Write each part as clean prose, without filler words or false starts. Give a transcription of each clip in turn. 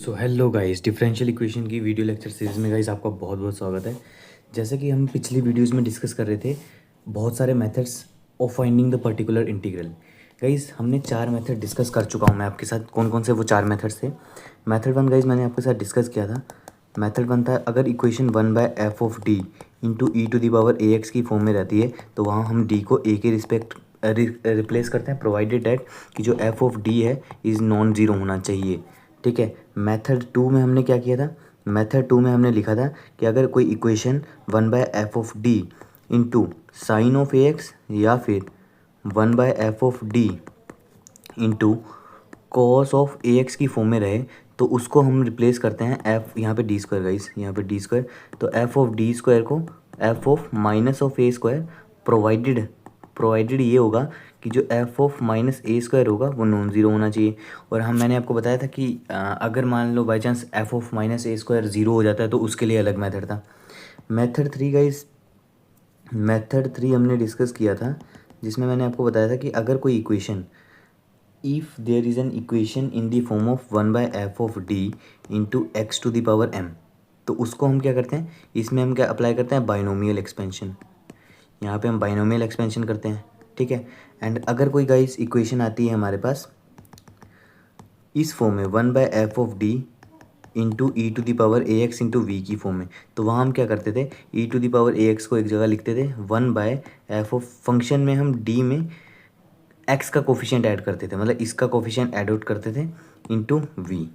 So hello guys, differential equation की video lecture series में guys आपका बहुत बहुत स्वागत है। जैसे कि हम पिछली वीडियोस में डिस्कस कर रहे थे बहुत सारे methods of finding the particular integral. Guys हमने 4 मेथड डिस्कस कर चुका हूँ मैं आपके साथ। कौन कौन से वो 4 मेथड्स थे? मेथड 1 गाइस मैंने आपके साथ डिस्कस किया था। मेथड 1 था, अगर equation 1/f of D into E to the power A X की फॉर्म में रहती है तो वहाँ हम डी को ए के रिस्पेक्ट रिप्लेस करते हैं, प्रोवाइडेड डैट कि जो एफ ऑफ डी है इज़ नॉन ज़ीरो होना चाहिए। ठीक है। मेथड 2 में हमने क्या किया था? मेथड 2 में हमने लिखा था कि अगर कोई equation 1/f of D into sine of A x या फिर 1/f of D into cos of A X की फॉर्म में रहे तो उसको हम रिप्लेस करते हैं एफ, यहाँ पे डी स्क्वायर गाइस, यहाँ पे डी स्क्वायर, तो एफ ऑफ डी स्क्वायर को F of minus of A square, provided provided ये होगा कि जो F of minus A square होगा वो नॉन ज़ीरो होना चाहिए। और मैंने आपको बताया था कि अगर मान लो by chance f of minus A square zero हो जाता है तो उसके लिए अलग मेथड था। मेथड 3 गाइस, मेथड 3 हमने डिस्कस किया था जिसमें मैंने आपको बताया था कि अगर कोई equation, if there is an equation in the form of 1/f of D into X to the power m, तो उसको हम क्या करते हैं, इसमें हम क्या अप्लाई करते हैं, बाइनोमियल एक्सपेंशन। यहाँ पे हम बाइनोमियल एक्सपेंशन करते हैं। ठीक है। एंड अगर कोई गाइस इक्वेशन आती है हमारे पास इस फॉर्म में 1/f of D into E to the power A x into we की फॉर्म में, तो वहाँ हम क्या करते थे, e to the power A x को एक जगह लिखते थे, 1/f ऑफ फंक्शन में हम डी में एक्स का कोफिशिएंट ऐड करते थे, मतलब इसका कोफिशिएंट ऐड आउट करते थे इंटू वी,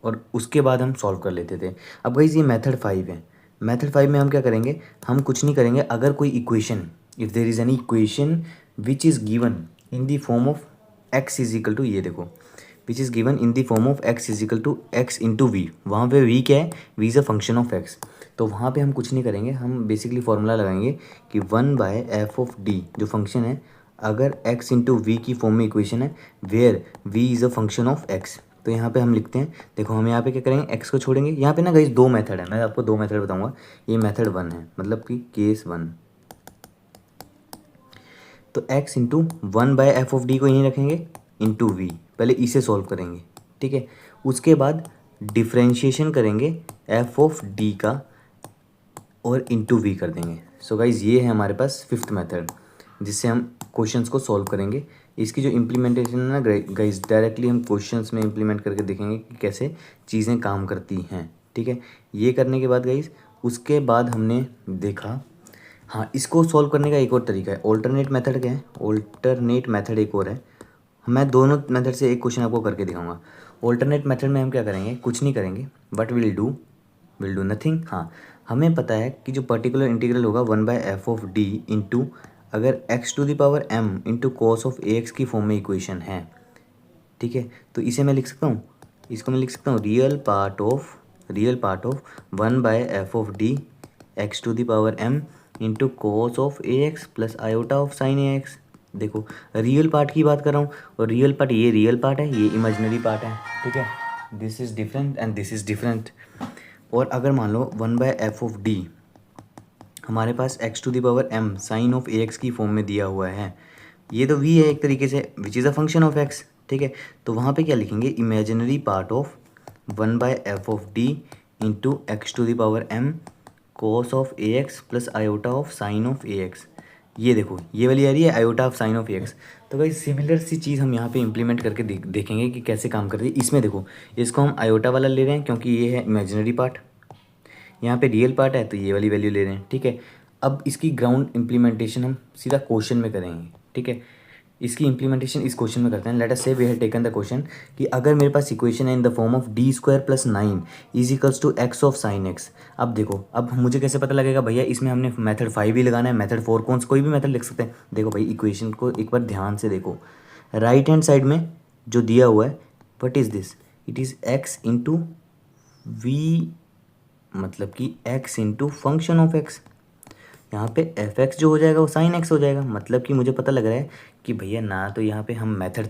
और उसके बाद हम सॉल्व कर लेते थे। अब गाइस ये मेथड 5 है। मेथड 5 में हम क्या करेंगे, हम कुछ नहीं करेंगे। अगर कोई equation, if there is any equation which is given in the form of X is equal to, ये देखो, which is given in the form of X is equal to X into V, वहाँ पे V क्या है, V is a function of x, तो वहाँ पे हम कुछ नहीं करेंगे, हम बेसिकली फॉर्मूला लगाएंगे कि 1/f ऑफ डी जो फंक्शन है, अगर x इंटू वी की फॉर्म में इक्वेशन है where v is a function of x, तो यहाँ पे हम लिखते हैं, देखो हम यहाँ पे क्या करेंगे, x को छोड़ेंगे। यहाँ पे ना गाइस 2 मेथड है, मैं आपको 2 मेथड बताऊंगा। ये मेथड 1 है, मतलब कि केस 1, तो x into 1/f of D को यहीं रखेंगे इंटू वी, पहले इसे सॉल्व करेंगे। ठीक है। उसके बाद डिफ्रेंशिएशन करेंगे f ऑफ डी का और इंटू वी कर देंगे। सो गाइज ये है हमारे पास 5th मेथड जिससे हम क्वेश्चंस को सॉल्व करेंगे। इसकी जो इम्प्लीमेंटेशन है ना गाइज, डायरेक्टली हम क्वेश्चंस में इम्प्लीमेंट करके देखेंगे कि कैसे चीज़ें काम करती हैं। ठीक है। ये करने के बाद गाइज, उसके बाद हमने देखा, हाँ इसको सॉल्व करने का एक और तरीका है, ऑल्टरनेट मेथड क्या है, ऑल्टरनेट मेथड एक और है। मैं दोनों मेथड से एक क्वेश्चन आपको करके दिखाऊंगा। ऑल्टरनेट मेथड में हम क्या करेंगे, कुछ नहीं करेंगे, बट विल डू नथिंग। हाँ, हमें पता है कि जो पर्टिकुलर इंटीग्रल होगा 1/f ऑफ डी इंटू अगर x to the power m into cos of A X की फॉर्म में इक्वेशन है। ठीक है। तो इसे मैं लिख सकता हूँ, इसको मैं लिख सकता हूँ real part of 1/f of D X to the power m into cos of A X plus iota of sine A X. देखो रियल पार्ट की बात कर रहा हूँ, और रियल पार्ट, ये रियल पार्ट है, ये इमेजिनरी पार्ट है। ठीक है। This is different and this is different. और अगर मान लो 1/f ऑफ डी हमारे पास x to the power m sine of A X की फॉर्म में दिया हुआ है, ये तो v है एक तरीके से, which is a function of x। ठीक है। तो वहाँ पे क्या लिखेंगे, imaginary part of 1/f of D into X to the power m cos of A X plus iota of sine of A X. ये देखो ये वाली आ रही है iota of sine of A X. तो भाई सिमिलर सी चीज़ हम यहाँ पे इम्प्लीमेंट करके देखेंगे कि कैसे काम करती है। इसमें देखो, इसको हम आयोटा वाला ले रहे हैं क्योंकि ये है इमेजिनरी पार्ट, यहाँ पे रियल पार्ट है तो ये वाली वैल्यू ले रहे हैं। ठीक है। अब इसकी ग्राउंड इम्प्लीमेंटेशन हम सीधा क्वेश्चन में करेंगे। ठीक है। इसकी इम्प्लीमेंटेशन इस क्वेश्चन में करते हैं। Let us say we have taken the question कि अगर मेरे पास इक्वेशन है in the form of D square plus 9 is equals to x of sine X. अब देखो, अब मुझे कैसे पता लगेगा भैया, इसमें हमने मेथड 5 भी लगाना है, मेथड 4, कौन सा कोई भी मेथड लिख सकते हैं। देखो भाई इक्वेशन को एक बार ध्यान से देखो, राइट हैंड साइड में जो दिया हुआ है, what is this, it is X into V, मतलब कि x into function of x। यहाँ पे एफ एक्स जो हो जाएगा वो साइन एक्स हो जाएगा। मतलब कि मुझे पता लग रहा है कि भैया ना तो यहाँ पे हम मेथड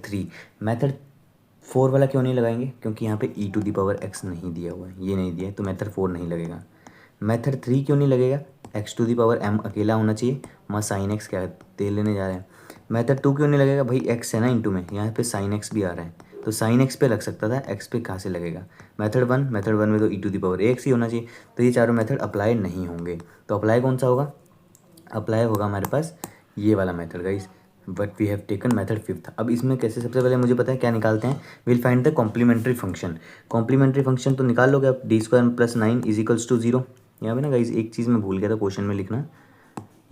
4 वाला क्यों नहीं लगाएंगे, क्योंकि यहाँ पे ई टू दी पावर एक्स नहीं दिया हुआ है, ये नहीं दिया है, तो मेथड 4 नहीं लगेगा। मेथड 3 क्यों नहीं लगेगा, X to the power m अकेला होना चाहिए, वहाँ साइन एक्स क्या तेल लेने जा रहे हैं। मेथड 2 क्यों नहीं लगेगा, भाई x है ना इंटू में, यहाँ पे साइन एक्स भी आ रहा है, तो साइन एक्स पे लग सकता था, एक्स पे कहाँ से लगेगा। मेथड वन में तो e to the power x ही होना चाहिए, तो ये चारों मेथड अप्लाई नहीं होंगे। तो अप्लाई कौन सा होगा, अप्लाई होगा हमारे पास ये वाला method guys, but we have taken method fifth. अब इसमें कैसे, सबसे पहले मुझे पता है क्या निकालते हैं, will find the complementary function. Complementary function तो निकाल लोगे आप, D square plus 9 is equals to 0। यहाँ पे ना गाइस एक चीज़ मैं भूल गया था क्वेश्चन में लिखना,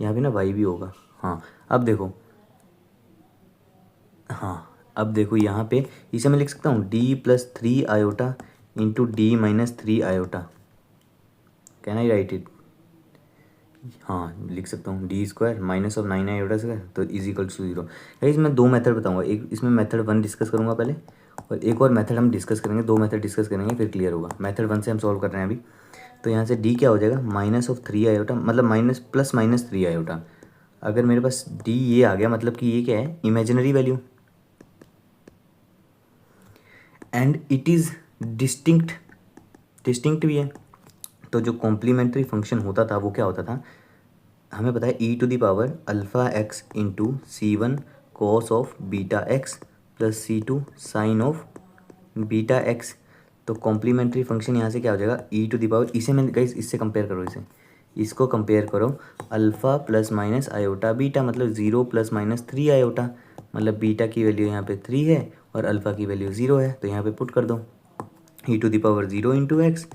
यहाँ पे ना वाई भी होगा। हाँ अब देखो, हाँ अब देखो यहाँ पे इसे मैं लिख सकता हूँ D plus 3 iota into D minus 3 iota, can I right it. हाँ लिख सकता हूँ D square minus of 9 iota square तो इज इक्वल टू 0। गाइस मैं दो मेथड बताऊँगा, एक इसमें मेथड 1 डिस्कस करूँगा पहले, और एक और मेथड हम डिस्कस करेंगे, दो मेथड डिस्कस करेंगे फिर क्लियर होगा। मेथड 1 से हम सॉल्व कर रहे हैं अभी। तो यहाँ से डी क्या हो जाएगा, माइनस ऑफ 3 आयोटा, मतलब माइनस प्लस माइनस 3 आयोटा। अगर मेरे पास डी ये आ गया, मतलब कि ये क्या है, imaginary value, and it is distinct भी है। तो जो कॉम्प्लीमेंट्री फंक्शन होता था वो क्या होता था, हमें पता है e to the power alpha x into c one cos of beta x plus C two sine of beta x. तो कॉम्प्लीमेंट्री फंक्शन यहाँ से क्या हो जाएगा, ई टू दी पावर, इसे मैं गाइस इससे कंपेयर करो, इसको कंपेयर करो, alpha plus minus iota beta, मतलब 0 प्लस माइनस 3 आयोटा, मतलब बीटा की वैल्यू यहाँ पे 3 है और अल्फ़ा की वैल्यू 0 है, तो यहाँ पे पुट कर दो e to the power 0 into x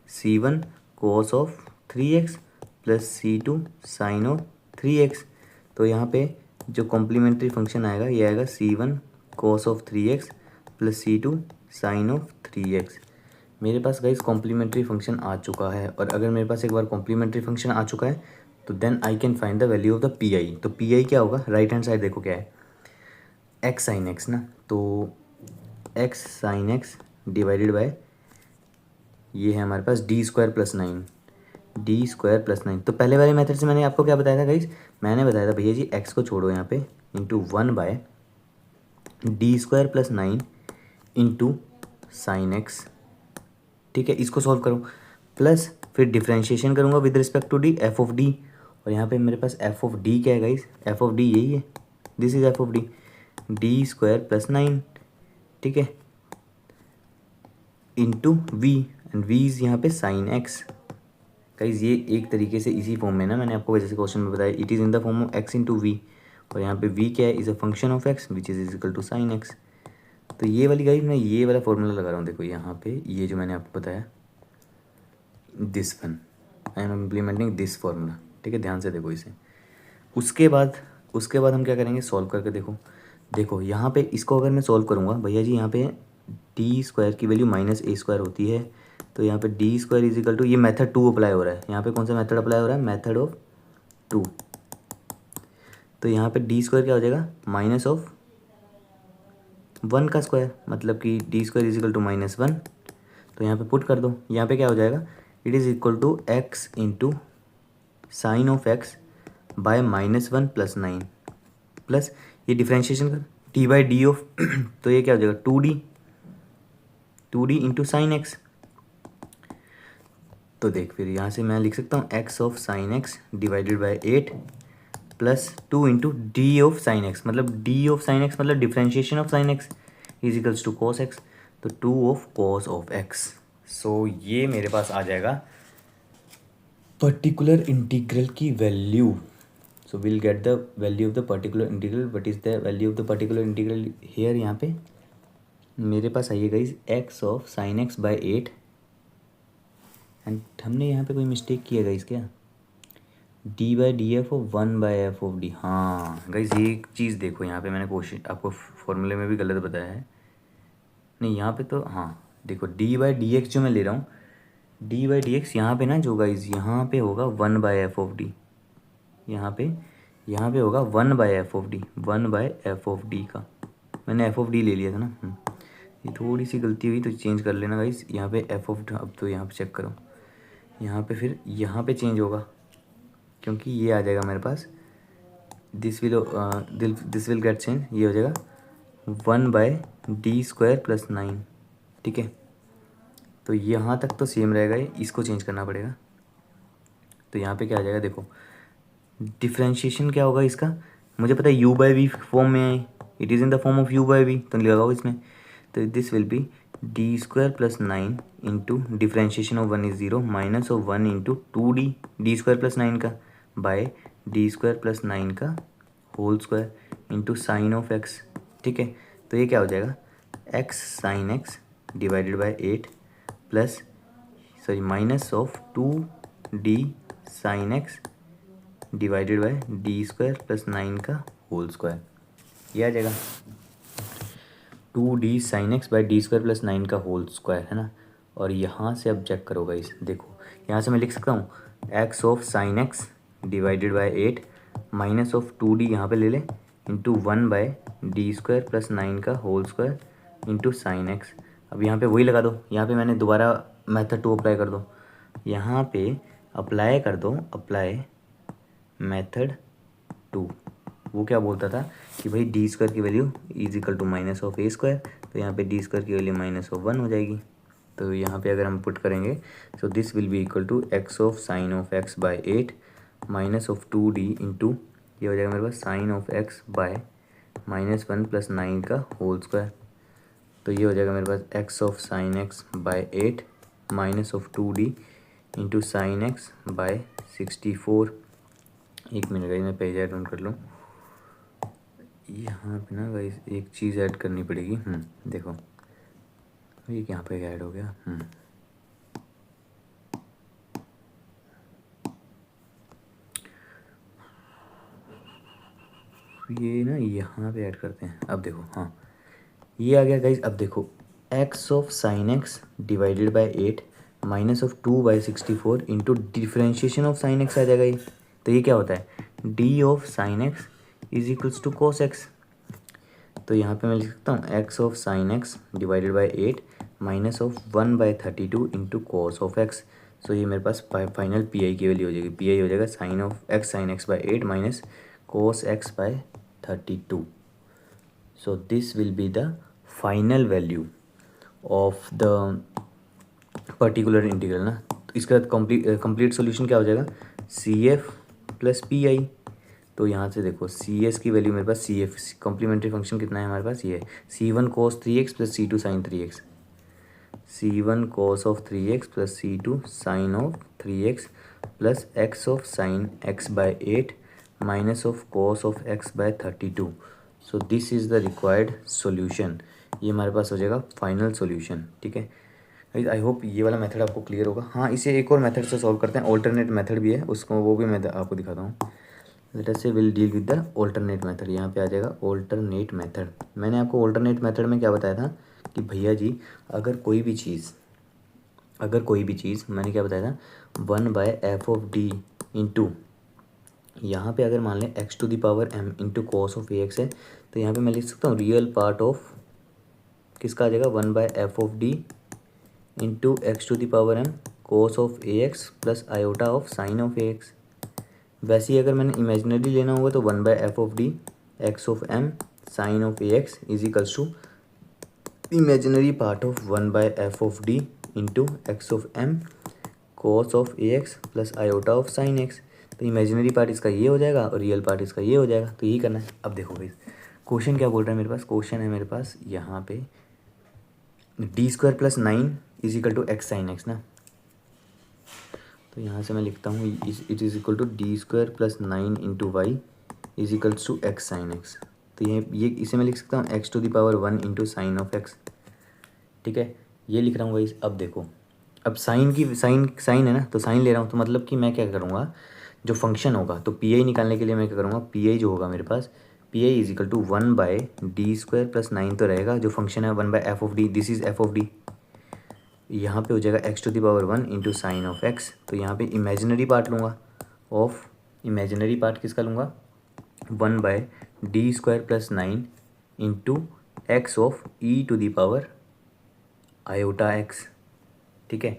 c one cos of 3x plus C two sine of 3x। तो यहाँ पे जो कॉम्प्लीमेंट्री फंक्शन आएगा ये आएगा c one cos of 3x plus C two sine of 3x। मेरे पास गाइस कॉम्प्लीमेंट्री फंक्शन आ चुका है, और अगर मेरे पास एक बार कॉम्प्लीमेंट्री फंक्शन आ चुका है तो then I can find the value of the P I. तो पी आई क्या होगा, राइट हैंड साइड देखो क्या है, एक्स साइन एक्स ना, तो x sine x divided by ये है हमारे पास D square plus 9, D square plus 9। तो पहले वाले मेथड से मैंने आपको क्या बताया था गाइस, मैंने बताया था भैया जी एक्स को छोड़ो यहाँ पे, into 1 by D square plus 9 into sine X. ठीक है, इसको सॉल्व करो, प्लस फिर डिफ्रेंशिएशन करूँगा with respect to D F of D, और यहाँ पे मेरे पास एफ ऑफ डी क्या है गाइस, एफ ऑफ डी यही है, this is F of D, D square plus 9, ठीक है, into V, and V is यहाँ पे साइन एक्स। गाइस ये एक तरीके से इसी फॉर्म में ना, मैंने आपको जैसे क्वेश्चन में बताया, it is in the form of X into V, और यहाँ पे वी क्या है, is a function of X which is equal to sine X. तो ये वाली गाइस मैं ये वाला फॉर्मूला लगा रहा हूँ, देखो यहाँ पे ये जो मैंने आपको बताया, this one I am implementing this formula, ठीक है, ध्यान से देखो इसे। उसके बाद हम क्या करेंगे, सॉल्व करके देखो यहाँ पे इसको अगर मैं सॉल्व करूँगा भैया जी, यहाँ पे डी स्क्वायर की वैल्यू माइनस ए स्क्वायर होती है, तो यहाँ पे D square is equal to, ये मेथड 2 अप्लाई हो रहा है, यहाँ पे कौन सा मेथड अप्लाई हो रहा है, मेथड ऑफ 2। तो यहाँ पे डी स्क्वायर क्या हो जाएगा, माइनस ऑफ 1 का स्क्वायर, मतलब कि D square is equal to -1। तो यहाँ पे पुट कर दो, यहाँ पे क्या हो जाएगा, it is equal to X into sine of x by -1 plus 9, plus ये डिफ्रेंशिएशन कर डी बाई डी ऑफ तो ये क्या हो जाएगा 2d इंटू साइन एक्स। तो देख फिर यहाँ से मैं लिख सकता हूँ x of sine x divided by 8 plus 2 into D of sine X, मतलब डी ऑफ साइन एक्स मतलब differentiation of sine x is equals to cos x, तो 2 of cos of x. So ये मेरे पास आ जाएगा पर्टिकुलर इंटीग्रल की value. So will get the value of the particular integral, what is the value of the particular integral here. यहाँ पे मेरे पास आइए guys x of sine x by 8, and हमने यहाँ पे कोई मिस्टेक किया गाइस क्या, D by D F of 1 by F of D. हाँ गाइस ये एक चीज़ देखो, यहाँ पे मैंने क्वेश्चन आपको फॉर्मूले में भी गलत बताया है, नहीं यहाँ पे तो हाँ देखो डी बाई डी एक्स जो मैं ले रहा हूँ, डी बाई डी एक्स यहाँ पे ना जो गाइस यहाँ पे होगा 1 बाई एफ ऑफ डी, यहाँ पे होगा 1 by F of D, 1 by F of D का मैंने एफ ऑफ डी ले लिया था ना, ये थोड़ी सी गलती हुई तो चेंज कर लेना गाइस। यहाँ पे एफ ऑफ, अब तो यहाँ पे चेक करो, यहाँ पे फिर यहाँ पे चेंज होगा, क्योंकि ये आ जाएगा मेरे पास दिस विल गेट चेंज, ये हो जाएगा 1 बाय डी स्क्वायर प्लस 9, ठीक है। तो यहाँ तक तो सेम रहेगा, ये इसको चेंज करना पड़ेगा। तो यहाँ पे क्या आ जाएगा, देखो डिफ्रेंशिएशन क्या होगा इसका, मुझे पता है u बाई वी फॉर्म में है, it is in the form of u by V, तो लगाओ इसमें, तो this will be D square plus 9 into differentiation of 1 is 0 minus of 1 into 2d D square plus 9 का बाय डी स्क्वायर प्लस 9 का whole square into sine of X. ठीक है, तो ये क्या हो जाएगा, X sine x divided by 8 plus sorry minus of 2d sine x divided bye D square plus 9 का होल स्क्वायर। ये आ जाएगा 2d sine x by D square plus 9 का होल स्क्वायर, है ना। और यहाँ से अब चेक करो गाइस, देखो यहाँ से मैं लिख सकता हूँ x of sine x divided by 8 minus of 2d यहाँ पे ले लें into 1 by D square plus 9 का whole square into sine X. अब यहाँ पे वही लगा दो, यहाँ पे मैंने दोबारा मेथड 2 अप्लाई कर दो, यहाँ पे अप्लाई कर दो, अप्लाई मेथड 2। वो क्या बोलता था कि भाई डी स्क्वायर की value is equal to minus of A square, तो यहाँ पे डी स्क्वायर की वैल्यू माइनस ऑफ 1 हो जाएगी। तो यहाँ पे अगर हम पुट करेंगे so this will be equal to x of sine of x by 8 minus of 2d into ये हो जाएगा मेरे पास sine of x by -1 plus 9 का होल स्क्वायर। तो ये हो जाएगा मेरे पास x of sine x by 8 minus of 2d into sine x by 64। एक मिनट गाइस, मैं पेज ऐड ऑन कर लूँ। यहाँ पे ना गाइस एक चीज़ ऐड करनी पड़ेगी। देखो ये यहाँ पे ऐड हो गया। ये ना यहाँ पे ऐड करते हैं। अब देखो, हाँ ये आ गया गाइस। अब देखो x of sine x divided by 8 minus of 2/64 into differentiation of sine x आ जाएगा ये। तो ये क्या होता है, D of sine x is equals to cos x. तो यहाँ पे मैं लिख सकता हूँ x of sine x divided by 8 minus of 1/32 into cos of x. So ये मेरे पास फाइनल पी आई की वैल्यू हो जाएगी। पी आई हो जाएगा sine of X sine x by 8 minus cos x by 32. So this will be the final value of the particular integral ना। तो इसका कंप्लीट सॉल्यूशन क्या हो जाएगा, C F plus P I. तो यहाँ से देखो सी एस की वैल्यू मेरे पास सी एफ कॉम्प्लीमेंट्री फंक्शन कितना है हमारे पास, ये है C one cos 3x plus C two sine 3x, C one cos of 3x plus C two sine of 3x plus x of sine x by 8 minus of cos of x by 32। So this is the required solution. ये हमारे पास हो जाएगा final solution. ठीक है, I hope ये वाला method आपको clear होगा। हाँ, इसे एक और मेथड से सॉल्व करते हैं, ऑल्टरनेट मेथड भी है, उसको वो भी मैं आपको दिखाता हूँ। लेट अस से will deal with the alternate method. यहाँ पे आ जाएगा ऑल्टरनेट मेथड। मैंने आपको ऑल्टरनेट मेथड में क्या बताया था कि भैया जी अगर कोई भी चीज़ मैंने क्या बताया था 1/f(d) इंटू यहाँ पे अगर मान लें x to the power m into cos of ax है, तो यहाँ पे मैं लिख सकता हूँ रियल पार्ट ऑफ किसका आ जाएगा 1/f(d) into X to the power m cos of ax plus iota of sine of ax। वैसे ही अगर मैंने इमेजिनरी लेना होगा तो 1/f(d) X of m sine of ax is equals to imaginary part of 1/f(d) into X of m cos of ax plus iota of sine x। तो imaginary part इसका ये हो जाएगा और रियल पार्ट इसका ये हो जाएगा। तो यही करना है। अब देखो भाई क्वेश्चन क्या बोल रहा है मेरे पास, क्वेश्चन है मेरे पास यहाँ पे D square plus 9 is equal to X sine x ना। तो यहाँ से मैं लिखता हूँ it is equal to D square plus 9 into Y is equals to X sine X. तो ये इसे मैं लिख सकता हूँ X to the power 1 into sine of X. ठीक है, ये लिख रहा हूँ भाई। अब देखो, अब साइन है ना, तो साइन ले रहा हूँ, तो मतलब कि मैं क्या करूँगा, जो फंक्शन होगा तो पी आई निकालने के लिए मैं क्या करूँगा, पी आई जो होगा मेरे पास P I is equal to 1/d square plus 9 तो रहेगा, जो फंक्शन है 1/f(d), दिस इज f(d). यहाँ पे हो जाएगा X to the power 1 into sine of x. तो यहाँ पे इमेजिनरी पार्ट लूँगा ऑफ इमेजिनरी पार्ट किसका लूँगा 1/d square plus 9 into X of E to the power iota X. ठीक है,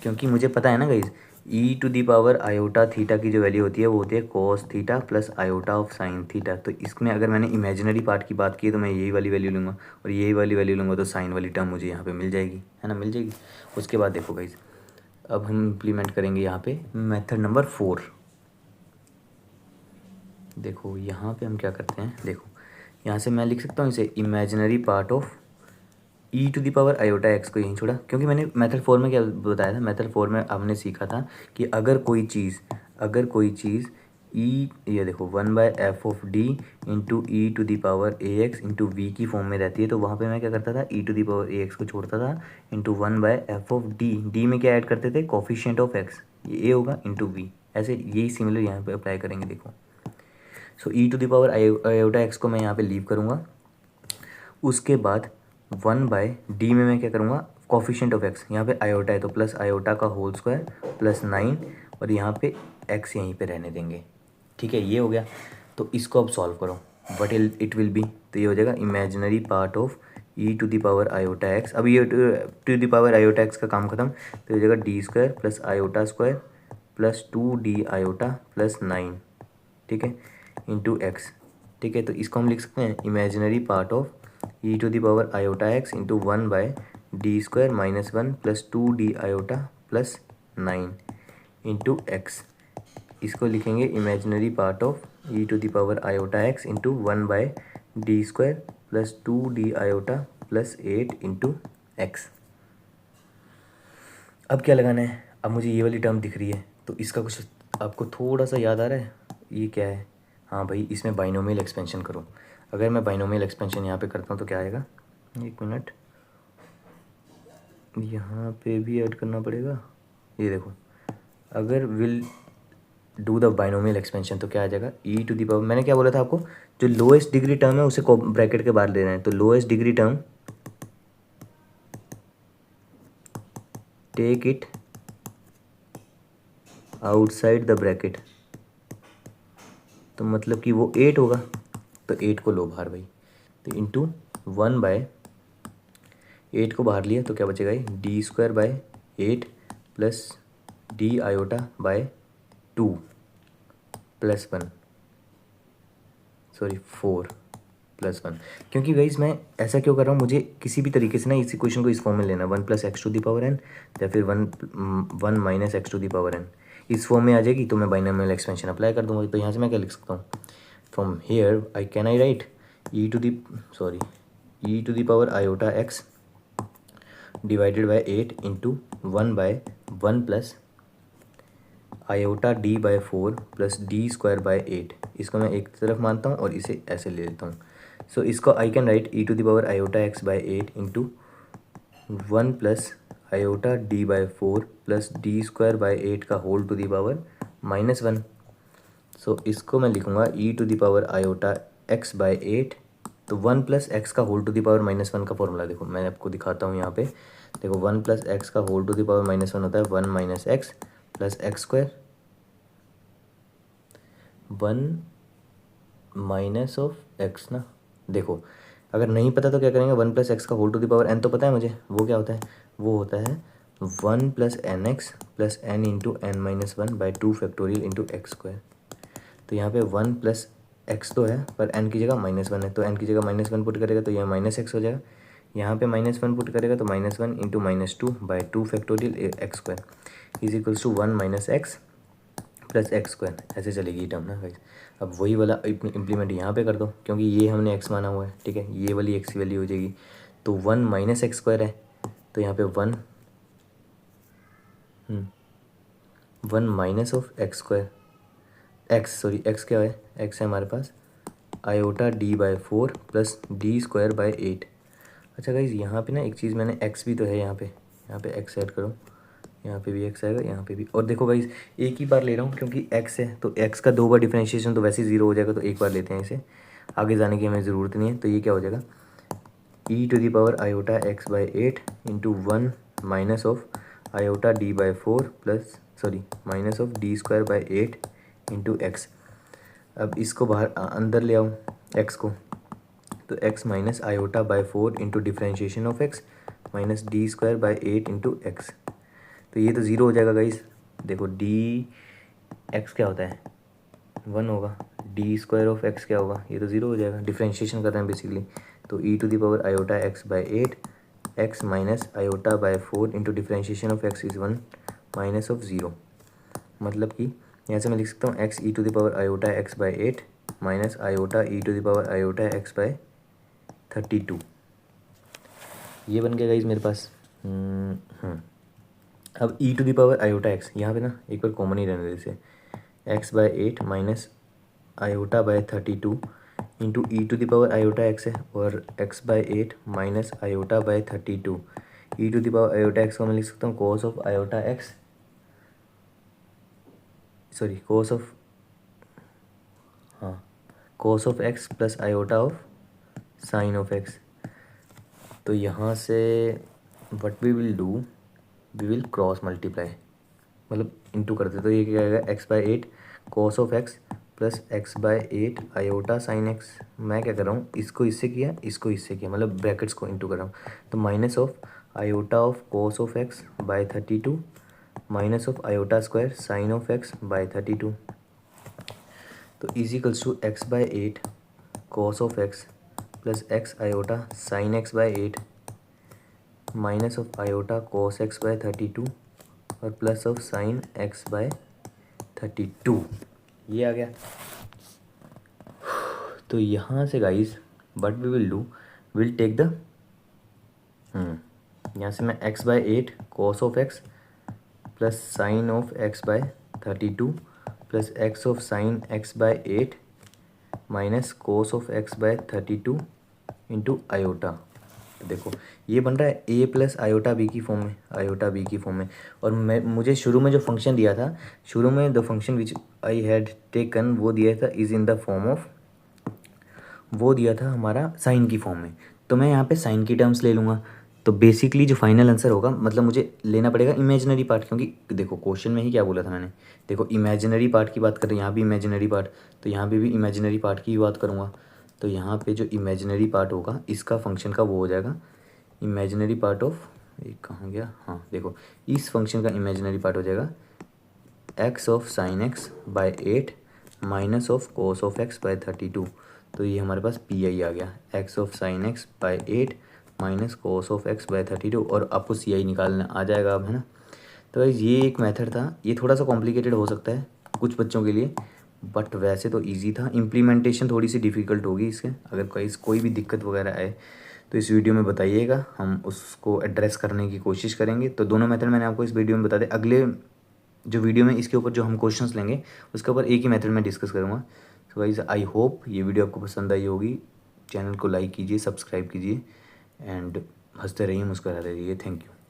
क्योंकि मुझे पता है ना guys E to the power iota theta की जो वैल्यू होती है वो होती है cos theta plus iota of sine theta. तो इसमें अगर मैंने इमेजिनरी पार्ट की बात की तो मैं यही वाली वैल्यू लूँगा और यही वाली वैल्यू लूँगा, तो साइन वाली टर्म मुझे यहाँ पे मिल जाएगी, है ना, मिल जाएगी। उसके बाद देखो गाइज, अब हम इम्प्लीमेंट करेंगे यहाँ पे मेथड नंबर 4। देखो यहाँ पे हम क्या करते हैं, देखो यहाँ से मैं लिख सकता हूँ इसे imaginary part of E to the power iota x को यहीं छोड़ा, क्योंकि मैंने मेथड 4 में क्या बताया था, मेथड 4 में हमने सीखा था कि अगर कोई चीज़ ई, ये देखो 1/f(d) into E to the power A x into we की फॉर्म में रहती है, तो वहाँ पे मैं क्या करता था, e to the power A x को छोड़ता था इंटू 1/f(d), डी में क्या ऐड करते थे, कोफिशिएंट ऑफ एक्स, ये ए होगा इंटू वी। ऐसे यही सिमिलर यहाँ पे अप्लाई करेंगे। देखो so e to the power iota x को मैं यहाँ पे लीव करूँगा। उसके बाद 1/d में मैं क्या करूँगा, कोफिशिएंट ऑफ एक्स, यहाँ पे आयोटा है तो प्लस आयोटा का होल स्क्वायर प्लस 9, और यहाँ पे x यहीं पे रहने देंगे। ठीक है, ये हो गया। तो इसको अब सॉल्व करो, वट इट विल बी, तो ये हो जाएगा imaginary part of E to the power iota X. अब ये to the power iota X का काम खत्म, तो हो जाएगा D square plus iota square plus 2d iota plus 9, ठीक है, इंटू एक्स। ठीक है, तो इसको हम लिख सकते हैं imaginary part of E to the power iota X into 1/d² minus 1 plus 2d iota plus 9 into X. इसको लिखेंगे imaginary part of E to the power iota X into 1/d² plus 2d iota plus 8 into x. अब क्या लगाना है, अब मुझे ये वाली टर्म दिख रही है, तो इसका कुछ आपको थोड़ा सा याद आ रहा है, ये क्या है, हाँ भाई, इसमें बाइनोमियल एक्सपेंशन करो। अगर मैं बाइनोमियल एक्सपेंशन यहाँ पे करता हूँ तो क्या आएगा, एक मिनट, यहाँ पे भी ऐड करना पड़ेगा। ये देखो, अगर will do the binomial expansion तो क्या आ जाएगा, ई टू द पावर, मैंने क्या बोला था आपको, जो लोएस्ट डिग्री टर्म है उसे ब्रैकेट के बाहर ले रहे हैं, तो lowest degree term take it outside the bracket, तो मतलब कि वो 8 होगा, तो 8 को लो बाहर भाई, तो इंटू 1/8 को बाहर लिया तो क्या बचेगा, ये d²/8 plus d iota by 2 plus 1, sorry 4 plus 1। क्योंकि गाइस मैं ऐसा क्यों कर रहा हूँ, मुझे किसी भी तरीके से ना इस इक्वेशन को इस फॉर्म में लेना, 1 + x to the power n, या फिर 1 minus x to the power n, इस फॉर्म में आ जाएगी, तो मैं बाइनोमियल एक्सपेंशन अप्लाई कर दूंगा। तो यहाँ से मैं क्या लिख सकता हूँ, from here I write E to the power iota X divided by 8 into 1/1 plus iota d/4 plus d²/8। इसको मैं एक तरफ मानता हूँ और इसे ऐसे ले लेता हूँ। सो इसको I can write E to the power iota x/8 into 1 plus iota d/4 plus d²/8 का whole to the power -1। So इसको मैं लिखूँगा e to the power iota x/8, तो 1 प्लस एक्स का होल टू द पावर -1 का formula देखो, मैं आपको दिखाता हूँ यहाँ पे। देखो 1 प्लस एक्स का होल टू द पावर -1 होता है 1 minus X plus x², 1 minus of X ना। देखो अगर नहीं पता तो क्या करेंगे, 1 प्लस एक्स का whole to the power n तो पता है मुझे, वो क्या होता है, वो होता है 1 plus N X plus N into N minus 1 by 2 factorial into x²। तो यहाँ पे 1 प्लस एक्स तो है पर n की जगह -1 है, तो n की जगह -1 पुट करेगा तो यह -x हो जाएगा, यहाँ पे -1 पुट करेगा तो -1 into -2 by 2 factorial x² is equals to 1 minus X plus x²। ऐसे चलेगी टर्म ना गाइस। अब वही वाला इम्प्लीमेंट यहाँ पे कर दो, क्योंकि ये हमने x माना हुआ है, ठीक है, ये वाली x की वैल्यू हो जाएगी, तो 1 माइनस x² है, तो यहाँ पे 1 माइनस ऑफ x², x क्या है, x है हमारे पास आयोटा d/4 प्लस d²/8। अच्छा गाइज यहाँ पे ना एक चीज़, मैंने x भी तो है यहाँ पे x ऐड करो, यहाँ पे भी x आएगा, यहाँ पे भी। और देखो गाइज एक ही बार ले रहा हूँ क्योंकि x है, तो x का 2 बार डिफरेंशिएशन तो वैसे ही 0 हो जाएगा, तो एक बार लेते हैं इसे, आगे जाने की हमें ज़रूरत नहीं है। तो ये क्या हो जाएगा, e to the power iota x/8 into 1 minus of iota d/4 plus minus of d²/8 into x. अब इसको बाहर अंदर ले आऊँ x को, तो x minus iota by 4 into differentiation of x minus d²/8 into x. तो ये तो 0 हो जाएगा गाइस। देखो डी एक्स क्या होता है, 1 होगा, d² ऑफ x क्या होगा, ये तो 0 हो जाएगा, डिफ्रेंशिएशन कर रहे हैं बेसिकली। तो e to the power iota x/8 x minus iota by 4 into differentiation of x is 1 minus of 0। मतलब कि यहाँ से मैं लिख सकता हूँ x e to the power iota x/8 minus iota e to the power iota x/32। ये बन गया गाइस मेरे पास। अब e to the power iota x, यहाँ पे ना एक बार कॉमन ही रहने दे इसे, x by 8 minus iota by 32 into E to the power iota x है, और x by 8 minus iota by 32। E to the power iota x को मैं लिख सकता हूँ cos of iota x, sorry cos of, हाँ cos of x plus iota of sine of x. तो यहाँ से what we will do, we will cross multiply, मतलब इंटू करते, तो ये क्या आएगा, X by 8 cos of x plus X by 8 iota sine X. मैं क्या कर रहा हूँ, इसको इससे किया, इसको इससे किया, मतलब ब्रैकेट्स को इंटू कर रहा हूँ। तो minus of iota of cos of x by 32 minus of iota square sine of x by 32। तो is equals to X by 8 cos of x plus X iota sine x by 8 minus of iota cos X by 32 और plus of sine x by 32। ये आ गया। तो यहाँ से guys what we will do, will take the यहाँ से मैं x by 8 cos of x plus sine of x by 32 plus x of sine x by 8 minus cos of x by 32 into iota. देखो ये बन रहा है A plus iota B की form में, आयोटा बी की फॉर्म में। और मुझे शुरू में जो फंक्शन दिया था, शुरू में the function which I had taken, वो दिया था is in the form of, वो दिया था हमारा साइन की फॉर्म में। तो मैं यहाँ पे साइन की टर्म्स ले लूँगा। तो बेसिकली जो फाइनल आंसर होगा, मतलब मुझे लेना पड़ेगा इमेजिनरी पार्ट, क्योंकि देखो क्वेश्चन में ही क्या बोला था मैंने, देखो इमेजिनरी पार्ट की बात कर रहे हैं, यहाँ भी इमेजिनरी पार्ट, तो यहाँ पे भी इमेजिनरी पार्ट की बात करूँगा। तो यहाँ पे जो इमेजिनरी पार्ट होगा इसका फंक्शन का वो हो जाएगा इमेजिनरी पार्ट ऑफ, एक कहाँ गया, हाँ देखो इस फंक्शन का इमेजिनरी पार्ट हो जाएगा X of sine x by 8 minus of cos of x by 32। तो ये हमारे पास पी आई आ गया, X of sine x by 8 minus cos of x by 32, और आपको सी आई निकालना आ जाएगा अब, है ना। तो गाइस ये एक मेथड था, ये थोड़ा सा कॉम्प्लिकेटेड हो सकता है कुछ बच्चों के लिए, बट वैसे तो इजी था। इम्प्लीमेंटेशन थोड़ी सी डिफ़िकल्ट होगी इसके, अगर कोई भी दिक्कत वगैरह आए तो इस वीडियो में बताइएगा, हम उसको एड्रेस करने की कोशिश करेंगे। तो दोनों मेथड मैंने आपको इस वीडियो में बता दें, अगले जो वीडियो में इसके ऊपर जो हम क्वेश्चंस लेंगे उसके ऊपर एक ही मेथड में डिस्कस करूँगा। तो गाइस आई होप ये वीडियो आपको पसंद आई होगी। चैनल को लाइक कीजिए, सब्सक्राइब कीजिए एंड हंसते रहिए, मुस्कुराते रहिए। Thank you.